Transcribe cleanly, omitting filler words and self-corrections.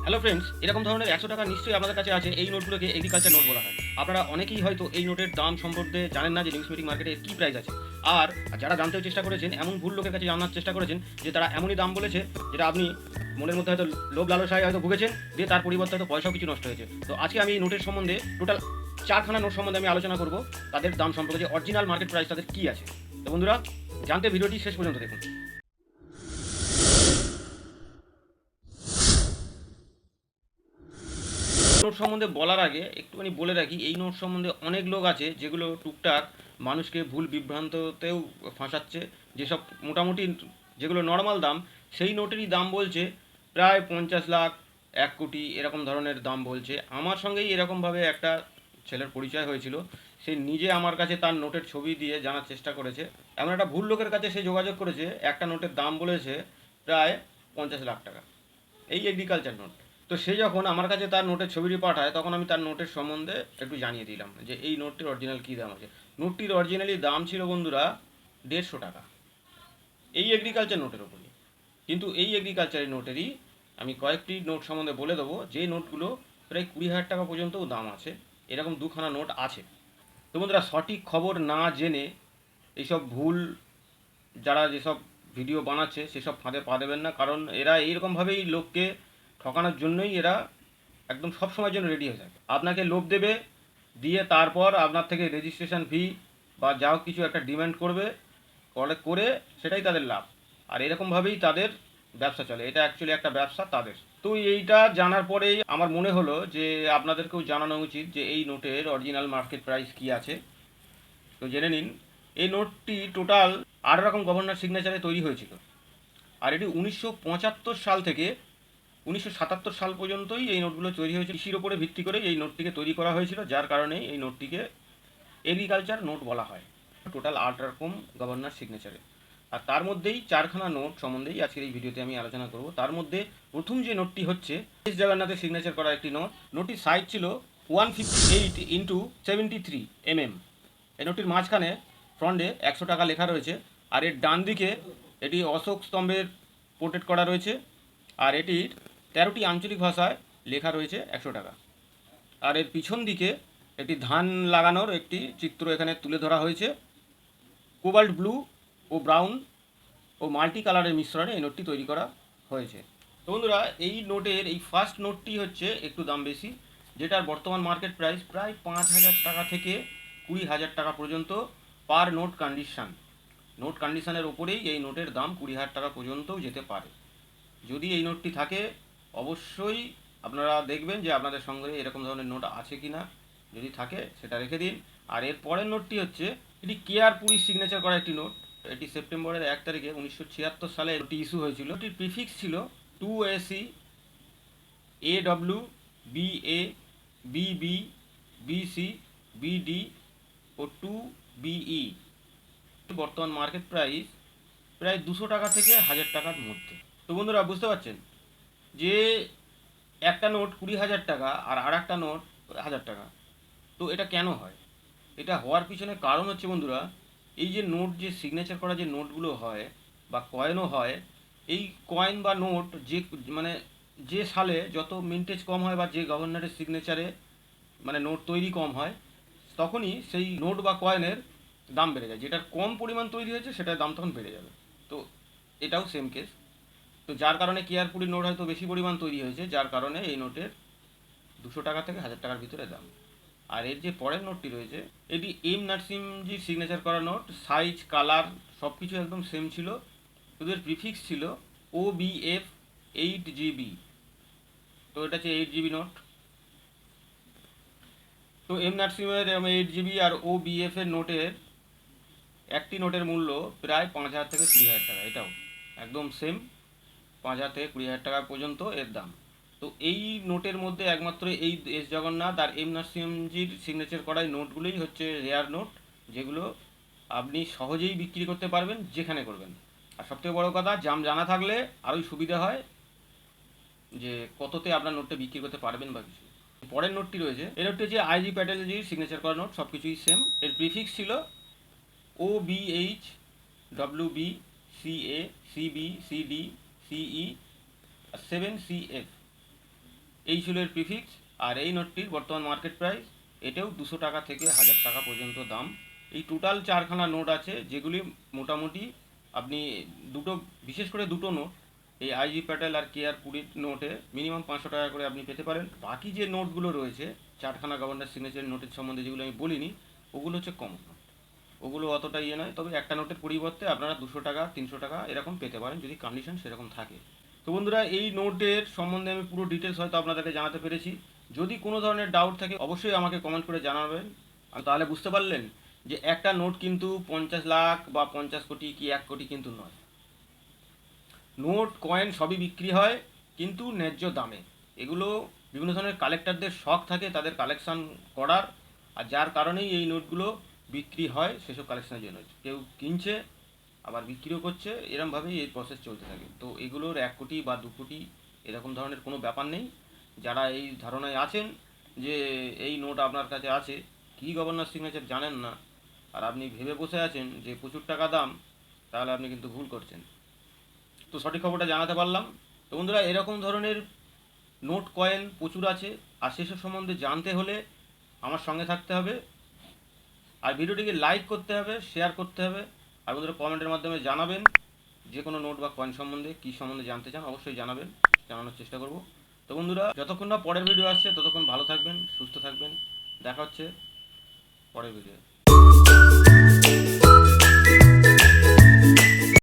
Hello friends, এরকম ধরনের 100 টাকা নিশ্চয়ই আপনাদের কাছে আছে। এই নোটগুলোকে এগ্রিকালচার নোট বলা হয়। আপনারা অনেকেই হয়তো এই নোটের দাম সম্পর্কে জানেন না যে নিউজমেটিক মার্কেটে কী প্রাইস আছে। আর যারা জানতেও চেষ্টা করেছেন, এমন ভুল লোকের কাছে জানার চেষ্টা করেছেন যে তারা এমনই দাম বলেছে যেটা আপনি মনের মধ্যে হয়তো লোভ লালসায় হয়তো ভুগেছেন, দিয়ে তার পরিবর্তে হয়তো পয়সাও কিছু নষ্ট হয়েছে। তো আজকে আমি এই নোটের সম্বন্ধে টোটাল 4খানা নোট সম্বন্ধে আমি আলোচনা করব, তাদের দাম সম্পর্কে, যে অরিজিনাল মার্কেট প্রাইস তাদের কী আছে। তো বন্ধুরা, জানতে ভিডিওটি শেষ পর্যন্ত দেখুন। নোট সম্বন্ধে বলার আগে একটুখানি বলে রাখি, এই নোট সম্বন্ধে অনেক লোক আছে যেগুলো টুকটাক মানুষকে ভুল বিভ্রান্ততেও ফাঁসাচ্ছে। যেসব মোটামুটি যেগুলো নর্মাল দাম, সেই নোটেরই দাম বলছে প্রায় 50 লাখ, 1 কোটি এরকম ধরনের দাম বলছে। আমার সঙ্গেই এরকমভাবে একটা ছেলের পরিচয় হয়েছিল। সে নিজে আমার কাছে তার নোটের ছবি দিয়ে জানার চেষ্টা করেছে। এমন একটা ভুল লোকের কাছে সে যোগাযোগ করেছে, একটা নোটের দাম বলেছে প্রায় 50 লাখ টাকা, এই এগ্রিকালচার নোট। তো সে যখন আমার কাছে তার নোটের ছবিটি পাঠায়, তখন আমি তার নোটের সম্বন্ধে একটু জানিয়ে দিলাম যে এই নোটটির অরিজিনাল কী দাম আছে। নোটটির অরিজিনালি দাম ছিল বন্ধুরা 150 টাকা, এই এগ্রিকালচার নোটের ওপরই। কিন্তু এই এগ্রিকালচারের নোটেরই আমি কয়েকটি নোট সম্বন্ধে বলে দেবো, যে নোটগুলো প্রায় 20,000 টাকা পর্যন্তও দাম আছে। এরকম 2খানা নোট আছে। তো বন্ধুরা, সঠিক খবর না জেনে এইসব ভুল যারা যেসব ভিডিও বানাচ্ছে সেসব ফাঁদে পা দেবেন না, কারণ এরা এইরকমভাবেই লোককে ঠকানোর জন্যই এরা একদম সব সময়ের জন্য রেডি হয়ে থাকে। আপনাকে লোভ দেবে, দিয়ে তারপর আপনার থেকে রেজিস্ট্রেশন ফি বা যাও কিছু একটা ডিমান্ড করবে, করে সেটাই তাদের লাভ। আর এরকমভাবেই তাদের ব্যবসা চলে। এটা অ্যাকচুয়ালি একটা ব্যবসা তাদের। তো এইটা জানার পরেই আমার মনে হলো যে আপনাদেরকেও জানানো উচিত যে এই নোটের অরিজিনাল মার্কেট প্রাইস কী আছে। তো জেনে নিন। এই নোটটি টোটাল 8 রকম গভর্নর সিগনেচারে তৈরি হয়েছিল। আর এটি 1975 সাল থেকে 1977 সাল পর্যন্তই এই নোটগুলো তৈরি হয়েছিল। কৃষির ওপরে ভিত্তি করে এই নোটটিকে তৈরি করা হয়েছিল, যার কারণেই এই নোটটিকে এগ্রিকালচার নোট বলা হয়। টোটাল 8 রকম গভর্নর সিগনেচারে। আর তার মধ্যেই 4খানা নোট সম্বন্ধেই আজকের এই ভিডিওতে আমি আলোচনা করব। তার মধ্যে প্রথম যে নোটটি হচ্ছে এস জগন্নাথের সিগনেচার করা একটি নোট। নোটটির সাইজ ছিল 158x73 mm। এই নোটটির মাঝখানে ফ্রন্টে 100 টাকা লেখা রয়েছে, আর এর ডান দিকে এটি অশোক স্তম্ভের পোর্ট্রেট করা রয়েছে। আর এটির 13টি আঞ্চলিক ভাষায় লেখা রয়েছে 100 টাকা। আর এর পিছন দিকে একটি ধান লাগানোর একটি চিত্র এখানে তুলে ধরা হয়েছে। কোবাল্ট ব্লু ও ব্রাউন ও মাল্টি কালারের মিশ্রণে এই নোটটি তৈরি করা হয়েছে। তো বন্ধুরা, এই নোটের এই ফার্স্ট নোটটি হচ্ছে একটু দাম বেশি, যেটার বর্তমান মার্কেট প্রাইস প্রায় 5,000 টাকা থেকে 20,000 টাকা পর্যন্ত পার নোট কন্ডিশন। নোট কন্ডিশনের ওপরেই এই নোটের দাম 20,000 টাকা পর্যন্তও যেতে পারে। যদি এই নোটটি থাকে, অবশ্যই আপনারা দেখবেন যে আপনাদের সঙ্গে এরকম ধরনের নোট আছে কি না। যদি থাকে সেটা রেখে দিন। আর এর পরের নোটটি হচ্ছে, এটি কেআর পুরীর সিগনেচার করা একটি নোট। এটি সেপ্টেম্বরের 1 তারিখে 1976 সালে এটি ইস্যু হয়েছিল। এটির প্রিফিক্স ছিল 2AC, AW, BA, BB, BC, BD ও 2BE। বর্তমান মার্কেট প্রাইস প্রায় 200 টাকা থেকে 1000 টাকার মধ্যে। তো বন্ধুরা, বুঝতে পারছেন যে একটা নোট 20,000 টাকা আর একটা নোট 1000 টাকা। তো এটা কেন হয়? এটা হওয়ার পিছনে কারণ হচ্ছে বন্ধুরা, এই যে নোট, যে সিগনেচার করা যে নোটগুলো হয় বা কয়েনও হয়, এই কয়েন বা নোট যে মানে যে সালে যত মিন্টেজ কম হয় বা যে গভর্নরের সিগনেচারে মানে নোট তৈরি কম হয়, তখনই সেই নোট বা কয়েনের দাম বেড়ে যায়। যেটার কম পরিমাণ তৈরি হয়েছে সেটার দাম তখন বেড়ে যাবে। তো এটাও সেম কেস। তো যার কারণে কেয়ারপুরির নোট হয়তো বেশি পরিমাণ তৈরি হয়েছে, যার কারণে এই নোটের 200 টাকা থেকে 1000 টাকার ভিতরে দাম। আর এর যে পরের নোটটি রয়েছে, এটি এম নারসিংজির সিগনেচার করা নোট। সাইজ, কালার সব কিছু একদম সেম ছিল, শুধু এর প্রিফিক্স ছিল OBF 8GB। তো এটা হচ্ছে 8GB নোট। তো এম নারসিংয়ের 8GB আর OBF এর নোটের একটি নোটের মূল্য প্রায় 5,000 থেকে 20,000 টাকা। এটাও একদম সেম, 5,000 থেকে 20,000 টাকা পর্যন্ত এর দাম। তো এই নোটের মধ্যে একমাত্র এই এস জগন্নাথ আর এম নারসিংহজির সিগনেচার করা এই নোটগুলোই হচ্ছে রেয়ার নোট, যেগুলো আপনি সহজেই বিক্রি করতে পারবেন যেখানে করবেন। আর সবথেকে বড় কথা, জানা থাকলে আরোই সুবিধা হয় যে কততে আপনার নোটটা বিক্রি করতে পারবেন বা কিছু। পরের নোটটি রয়েছে, এই নোটটি হচ্ছে IG প্যাটেলজির সিগনেচার করা নোট। সব কিছুই সেম। এর প্রিফিক্স ছিল OBH, WB, CA, CB, CD, CE, 7CF। এই ছিল এর প্রিফিক্স। আর এই নোটটির বর্তমান মার্কেট প্রাইস এটাও 200 টাকা থেকে 1000 টাকা পর্যন্ত দাম। এই টোটাল 4খানা নোট আছে, যেগুলি মোটামুটি আপনি দুটো, বিশেষ করে দুটো নোট, এই আইজি প্যাটেল আর কে আর পুরীর নোটে মিনিমাম 500 টাকা করে আপনি পেতে পারেন। বাকি যে নোটগুলো রয়েছে 4খানা গভর্নর সিগনেচার নোটের সম্বন্ধে যেগুলো আমি বলিনি, ওগুলো হচ্ছে কমন নোট, ওগুলো অতটা ইয়ে নয়। তবে একটা নোটের পরিবর্তে আপনারা 200 টাকা 300 টাকা এরকম পেতে পারেন যদি কন্ডিশন সেরকম থাকে। তো বন্ধুরা, এই নোটের সম্বন্ধে আমি পুরো ডিটেলস হয়তো আপনাদেরকে জানাতে পেরেছি। যদি কোনো ধরনের ডাউট থাকে অবশ্যই আমাকে কমেন্ট করে জানাবেন। আর তাহলে বুঝতে পারলেন যে একটা নোট কিন্তু 50 লাখ বা 50 কোটি কি 1 কোটি কিন্তু নয়। নোট কয়েন সবই বিক্রি হয়, কিন্তু ন্যায্য দামে। এগুলো বিভিন্ন ধরনের কালেক্টরদের শখ থাকে তাদের কালেকশন করার, আর যার কারণেই এই নোটগুলো বিক্রি হয় সেসব কালেকশনের জন্য। কেউ কিনছে আবার বিক্রিও করছে, এরমভাবেই এই প্রসেস চলতে থাকে। তো এগুলোর 1 কোটি বা 2 কোটি এরকম ধরনের কোনো ব্যাপার নেই। যারা এই ধারণায় আছেন যে এই নোট আপনার কাছে আছে, কী গভর্নর সিগনেচার জানেন না, আর আপনি ভেবে বসে আছেন যে প্রচুর টাকা দাম, তাহলে আপনি কিন্তু ভুল করছেন। তো সঠিক খবরটা জানাতে পারলাম। তো বন্ধুরা, এরকম ধরনের নোট কয়েন প্রচুর আছে, আর সেসব সম্বন্ধে জানতে হলে আমার সঙ্গে থাকতে হবে। আর ভিডিওটিকে লাইক করতে হবে, শেয়ার করতে হবে, আর বন্ধুরা কমেন্টের মাধ্যমে জানাবেন যে কোনো নোট বা কয়েন সম্বন্ধে কী সম্বন্ধে জানতে চান, অবশ্যই জানাবেন, জানানোর চেষ্টা করব। তো বন্ধুরা, যতক্ষণ না পরের ভিডিও আসছে ততক্ষণ ভালো থাকবেন, সুস্থ থাকবেন। দেখা হচ্ছে পরের ভিডিও।